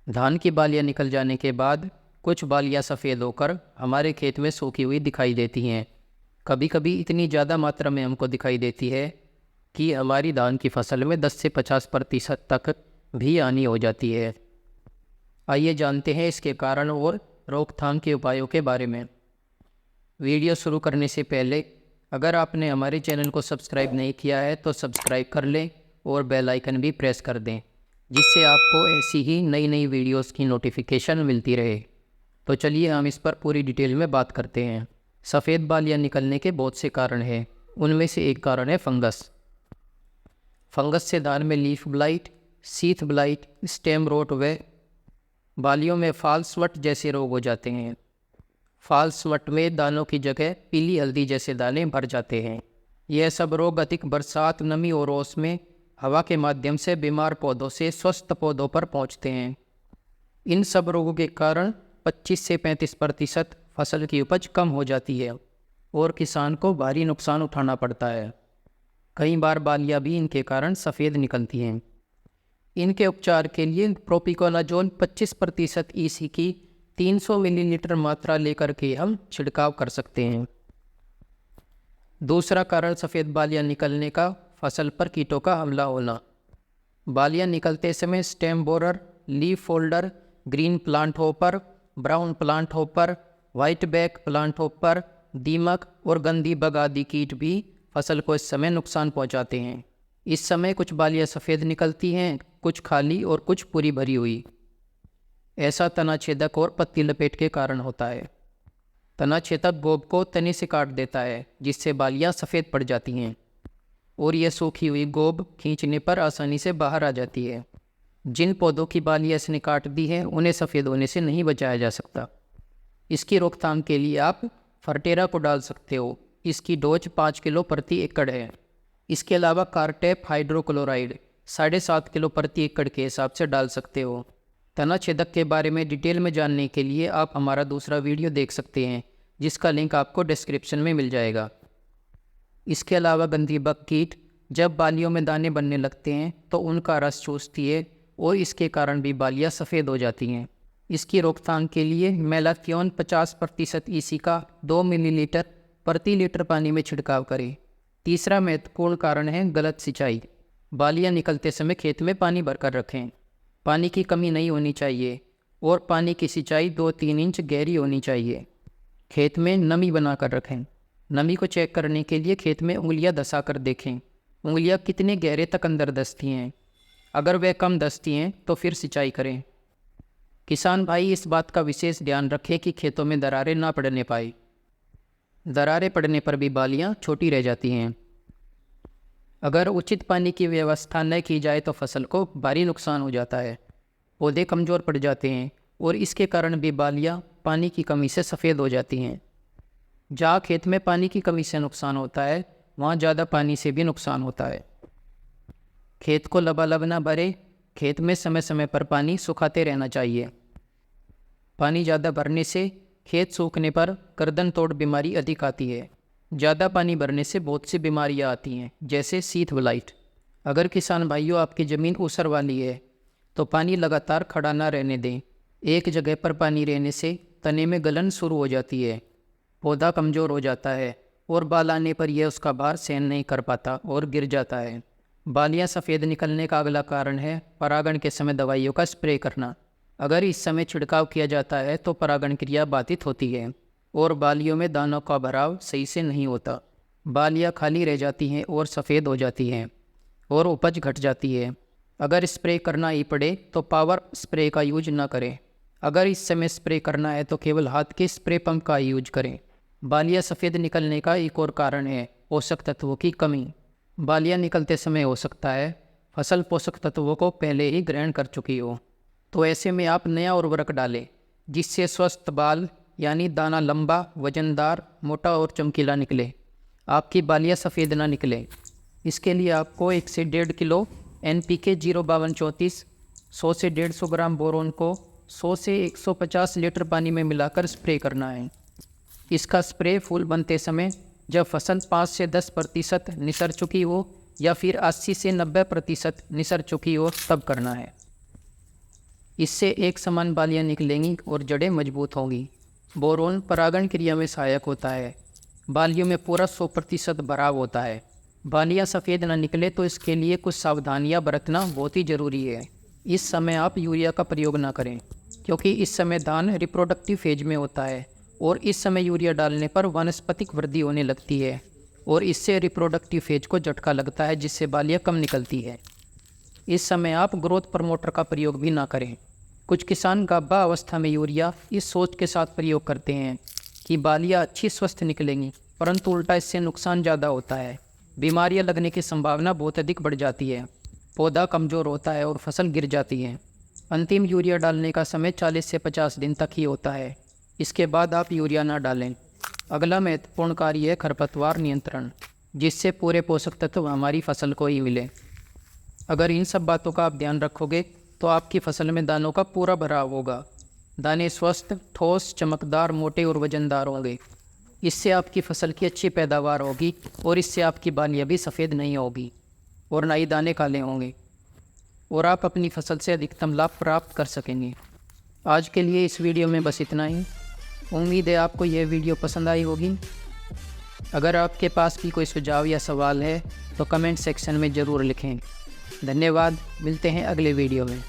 धान की बालियाँ निकल जाने के बाद कुछ बालियाँ सफ़ेद होकर हमारे खेत में सूखी हुई दिखाई देती हैं। कभी कभी इतनी ज़्यादा मात्रा में हमको दिखाई देती है कि हमारी धान की फसल में 10 से 50% तक भी हानि हो जाती है। आइए जानते हैं इसके कारण और रोकथाम के उपायों के बारे में। वीडियो शुरू करने से पहले अगर आपने हमारे चैनल को सब्सक्राइब नहीं किया है तो सब्सक्राइब कर लें और बेल आइकन भी प्रेस कर दें, जिससे आपको ऐसी ही नई नई वीडियोस की नोटिफिकेशन मिलती रहे। तो चलिए हम इस पर पूरी डिटेल में बात करते हैं। सफ़ेद बालियाँ निकलने के बहुत से कारण हैं। उनमें से एक कारण है फंगस। फंगस से धान में leaf blight, sheath blight, stem rot व बालियों में फाल स्वट जैसे रोग हो जाते हैं। फाल स्वट में दानों की जगह पीली हल्दी जैसे दाने भर जाते हैं। यह सब रोग अधिक बरसात, नमी और ओस में हवा के माध्यम से बीमार पौधों से स्वस्थ पौधों पर पहुंचते हैं। इन सब रोगों के कारण 25 से 35% फसल की उपज कम हो जाती है और किसान को भारी नुकसान उठाना पड़ता है। कई बार बालियाँ भी इनके कारण सफ़ेद निकलती हैं। इनके उपचार के लिए प्रोपिकोनाजोल 25% ईसी की 300 मिलीलीटर मात्रा लेकर के हम छिड़काव कर सकते हैं। दूसरा कारण सफ़ेद बालियाँ निकलने का फसल पर कीटों का हमला होना। बालियाँ निकलते समय stem borer, leaf folder, green plant hopper, brown plant hopper, white back plant hopper, दीमक और गंदी बग आदि कीट भी फसल को इस समय नुकसान पहुंचाते हैं। इस समय कुछ बालियाँ सफ़ेद निकलती हैं, कुछ खाली और कुछ पूरी भरी हुई। ऐसा तना छेदक और पत्ती लपेट के कारण होता है। तना छेदक गोब को तने से काट देता है, जिससे बालियाँ सफ़ेद पड़ जाती हैं और यह सूखी हुई गोब खींचने पर आसानी से बाहर आ जाती है। जिन पौधों की बालियाँ इसने काट दी हैं उन्हें सफ़ेद होने से नहीं बचाया जा सकता। इसकी रोकथाम के लिए आप फर्टेरा को डाल सकते हो। इसकी डोज 5 किलो प्रति एकड़ है। इसके अलावा कार्टेप हाइड्रोक्लोराइड 7.5 किलो प्रति एकड़ के हिसाब से डाल सकते हो। तना छेदक के बारे में डिटेल में जानने के लिए आप हमारा दूसरा वीडियो देख सकते हैं, जिसका लिंक आपको डिस्क्रिप्शन में मिल जाएगा। इसके अलावा गंदी बग कीट जब बालियों में दाने बनने लगते हैं तो उनका रस चूसती है और इसके कारण भी बालियाँ सफ़ेद हो जाती हैं। इसकी रोकथाम के लिए मेलाथियोन 50% ईसी का 2 मिलीलीटर प्रति लीटर पानी में छिड़काव करें। तीसरा महत्वपूर्ण कारण है गलत सिंचाई। बालियाँ निकलते समय खेत में पानी भरकर रखें। पानी की कमी नहीं होनी चाहिए और पानी की सिंचाई 2-3 इंच गहरी होनी चाहिए। खेत में नमी बनाकर रखें। नमी को चेक करने के लिए खेत में उंगलियां धंसा कर देखें। उंगलियां कितने गहरे तक अंदर धंसती हैं। अगर वह कम धंसती हैं तो फिर सिंचाई करें। किसान भाई इस बात का विशेष ध्यान रखें कि खेतों में दरारें ना पड़ने पाए। दरारें पड़ने पर भी बालियां छोटी रह जाती हैं। अगर उचित पानी की व्यवस्था न की जाए तो फसल को भारी नुकसान हो जाता है। पौधे कमज़ोर पड़ जाते हैं और इसके कारण भी बालियां पानी की कमी से सफ़ेद हो जाती हैं। जहाँ खेत में पानी की कमी से नुकसान होता है वहाँ ज़्यादा पानी से भी नुकसान होता है। खेत को लबालब ना भरे। खेत में समय समय पर पानी सुखाते रहना चाहिए। पानी ज़्यादा भरने से खेत सूखने पर गर्दन तोड़ बीमारी अधिक आती है। ज़्यादा पानी भरने से बहुत सी बीमारियां आती हैं, जैसे सीथ ब्लाइट। अगर किसान भाइयों आपकी ज़मीन ऊसर वाली है तो पानी लगातार खड़ा ना रहने दें। एक जगह पर पानी रहने से तने में गलन शुरू हो जाती है, पौधा कमज़ोर हो जाता है और बाल आने पर यह उसका भार सहन नहीं कर पाता और गिर जाता है। बालियाँ सफ़ेद निकलने का अगला कारण है परागण के समय दवाइयों का स्प्रे करना। अगर इस समय छिड़काव किया जाता है तो परागण क्रिया बाधित होती है और बालियों में दानों का भराव सही से नहीं होता। बालियाँ खाली रह जाती हैं और सफ़ेद हो जाती हैं और उपज घट जाती है। अगर स्प्रे करना ही पड़े तो पावर स्प्रे का यूज ना करें। अगर इस समय स्प्रे करना है तो केवल हाथ के स्प्रे पंप का यूज करें। बालियाँ सफ़ेद निकलने का एक और कारण है पोषक तत्वों की कमी। बालियाँ निकलते समय हो सकता है फसल पोषक तत्वों को पहले ही ग्रहण कर चुकी हो, तो ऐसे में आप नया उर्वरक डालें जिससे स्वस्थ बाल यानी दाना लंबा, वजनदार, मोटा और चमकीला निकले। आपकी बालियाँ सफ़ेद ना निकले, इसके लिए आपको 1 से 1.5 किलो NPK 05234, 100 से 150 ग्राम बोरोन को 100 से 150 लीटर पानी में मिलाकर स्प्रे करना है। इसका स्प्रे फूल बनते समय जब फसल 5 से 10% निसर चुकी हो या फिर 80 से 90% निसर चुकी हो तब करना है। इससे एक समान बालियाँ निकलेंगी और जड़ें मजबूत होंगी। बोरोन परागण क्रिया में सहायक होता है। बालियों में पूरा 100% भराव होता है। बालियाँ सफ़ेद न निकले तो इसके लिए कुछ सावधानियाँ बरतना बहुत ही ज़रूरी है। इस समय आप यूरिया का प्रयोग ना करें, क्योंकि इस समय धान रिप्रोडक्टिव फेज में होता है और इस समय यूरिया डालने पर वानस्पतिक वृद्धि होने लगती है और इससे रिप्रोडक्टिव फेज को झटका लगता है, जिससे बालियाँ कम निकलती है। इस समय आप ग्रोथ प्रमोटर का प्रयोग भी ना करें। कुछ किसान गाभा अवस्था में यूरिया इस सोच के साथ प्रयोग करते हैं कि बालियाँ अच्छी स्वस्थ निकलेंगी, परंतु उल्टा इससे नुकसान ज़्यादा होता है। बीमारियाँ लगने की संभावना बहुत अधिक बढ़ जाती है, पौधा कमज़ोर होता है और फसल गिर जाती है। अंतिम यूरिया डालने का समय 40 से 50 दिन तक ही होता है। इसके बाद आप यूरिया ना डालें। अगला महत्वपूर्ण कार्य है खरपतवार नियंत्रण, जिससे पूरे पोषक तत्व हमारी फसल को ही मिले। अगर इन सब बातों का आप ध्यान रखोगे तो आपकी फसल में दानों का पूरा भराव होगा। दाने स्वस्थ, ठोस, चमकदार, मोटे और वजनदार होंगे। इससे आपकी फसल की अच्छी पैदावार होगी और इससे आपकी बालियाँ भी सफ़ेद नहीं होगी और ना ही दाने काले होंगे और आप अपनी फसल से अधिकतम लाभ प्राप्त कर सकेंगे। आज के लिए इस वीडियो में बस इतना ही। उम्मीद है आपको यह वीडियो पसंद आई होगी। अगर आपके पास भी कोई सुझाव या सवाल है तो कमेंट सेक्शन में ज़रूर लिखें। धन्यवाद। मिलते हैं अगले वीडियो में।